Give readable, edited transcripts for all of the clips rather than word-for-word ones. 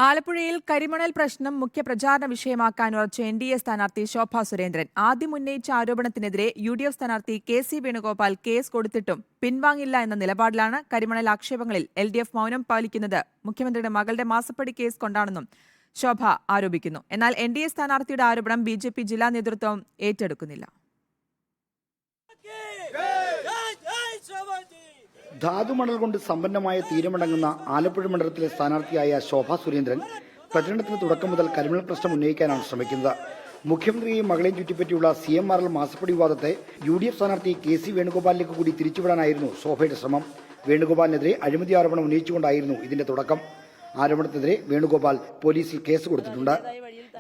ആലപ്പുഴയിൽ കരിമണൽ പ്രശ്നം മുഖ്യ പ്രചാരണ വിഷയമാക്കാൻ ഉറച്ച എൻ.ഡി.എ സ്ഥാനാർത്ഥി ശോഭാ സുരേന്ദ്രൻ ആദ്യം ഉന്നയിച്ച ആരോപണത്തിനെതിരെ യു.ഡി.എഫ് സ്ഥാനാർത്ഥി കെ.സി. വേണുഗോപാൽ കേസ് കൊടുത്തിട്ടും പിൻവാങ്ങില്ല എന്ന നിലപാടിലാണ്. കരിമണൽ ആക്ഷേപങ്ങളിൽ എൽ.ഡി.എഫ് മൗനം പാലിക്കുന്നത് മുഖ്യമന്ത്രിയുടെ മകളുടെ മാസപ്പടി കേസ് കൊണ്ടാണെന്നും ശോഭ ആരോപിക്കുന്നു. എന്നാൽ എൻ.ഡി.എ സ്ഥാനാർത്ഥിയുടെ ആരോപണം ബി.ജെ.പി ജില്ലാ നേതൃത്വം ഏറ്റെടുക്കുന്നില്ല. ധാതുമണൽ കൊണ്ട് സമ്പന്നമായ തീരമടങ്ങുന്ന ആലപ്പുഴ മണ്ഡലത്തിലെ സ്ഥാനാർത്ഥിയായ ശോഭാ സുരേന്ദ്രൻ പ്രചരണത്തിന് തുടക്കം മുതൽ കരിമണൽ പ്രശ്നം ഉന്നയിക്കാനാണ് ശ്രമിക്കുന്നത്. മുഖ്യമന്ത്രിയെയും മകളെയും ചുറ്റിപ്പറ്റിയുള്ള CMRL മാസപ്പടി വിവാദത്തെ യു.ഡി.എഫ് സ്ഥാനാർത്ഥി കെ.സി. വേണുഗോപാലിലേക്ക് കൂടി തിരിച്ചുവിടാനായിരുന്നു ശോഭയുടെ ശ്രമം. വേണുഗോപാലിനെതിരെ അഴിമതി ആരോപണം ഉന്നയിച്ചുകൊണ്ടായിരുന്നു ഇതിന്റെ തുടക്കം. ആരോപണത്തിനെതിരെ വേണുഗോപാൽ പോലീസിൽ കേസ് കൊടുത്തിട്ടുണ്ട്.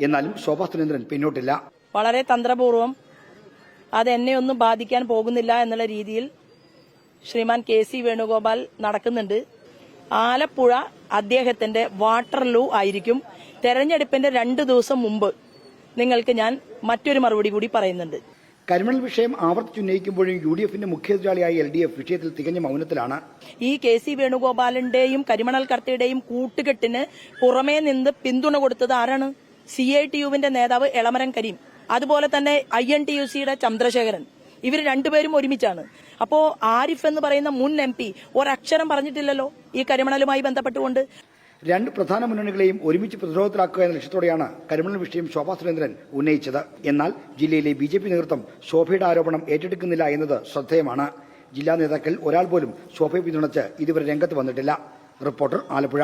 എന്നാലും ശോഭാ സുരേന്ദ്രൻ പിന്നോട്ടില്ല. വളരെ തന്ത്രപൂർവ്വം അത് എന്നെ ഒന്നും ബാധിക്കാൻ പോകുന്നില്ല എന്നുള്ള രീതിയിൽ ശ്രീമാൻ കെ.സി. വേണുഗോപാൽ നടക്കുന്നുണ്ട്. ആലപ്പുഴ അദ്ദേഹത്തിന്റെ വാട്ടർലൂ ആയിരിക്കും. തെരഞ്ഞെടുപ്പിന്റെ 2 ദിവസം മുമ്പ് നിങ്ങൾക്ക് ഞാൻ മറ്റൊരു മറുപടി കൂടി പറയുന്നുണ്ട്. കരിമണൽ വിഷയം ആവർത്തിച്ചുന്നയിക്കുമ്പോഴും യു.ഡി.എഫിന്റെ മുഖ്യ എതിരാളിയായ എൽ.ഡി.എഫ് വിഷയത്തിൽ തികഞ്ഞ മൗനത്തിലാണ്. ഈ കെ.സി. വേണുഗോപാലിന്റെയും കരിമണൽ കർത്തയുടെയും കൂട്ടുകെട്ടിന് പുറമേ നിന്ന് പിന്തുണ കൊടുത്തത് ആരാണ്? CITUവിന്റെ നേതാവ് എളമരം കരീം, അതുപോലെ തന്നെ INTUCയുടെ ചന്ദ്രശേഖരൻ. ഇവർ രണ്ടുപേരും ഒരുമിച്ചാണ്. അപ്പോ ആരിഫ് എന്ന് പറയുന്ന മുൻ MP ഒരക്ഷരം പറഞ്ഞിട്ടില്ലല്ലോ ഈ കരിമണലുമായി ബന്ധപ്പെട്ടുകൊണ്ട്. 2 പ്രധാന മുന്നണികളെയും ഒരുമിച്ച് പ്രതിരോധത്തിലാക്കുക എന്ന ലക്ഷ്യത്തോടെയാണ് കരിമണൽ വിഷയം ശോഭാ സുരേന്ദ്രൻ ഉന്നയിച്ചത്. എന്നാൽ ജില്ലയിലെ BJP നേതൃത്വം ശോഭയുടെ ആരോപണം ഏറ്റെടുക്കുന്നില്ല എന്നത് ശ്രദ്ധേയമാണ്. ജില്ലാ നേതാക്കൾ ഒരാൾ പോലും ശോഭയെ പിന്തുണച്ച് ഇതുവരെ രംഗത്ത് വന്നിട്ടില്ല. റിപ്പോർട്ടർ, ആലപ്പുഴ.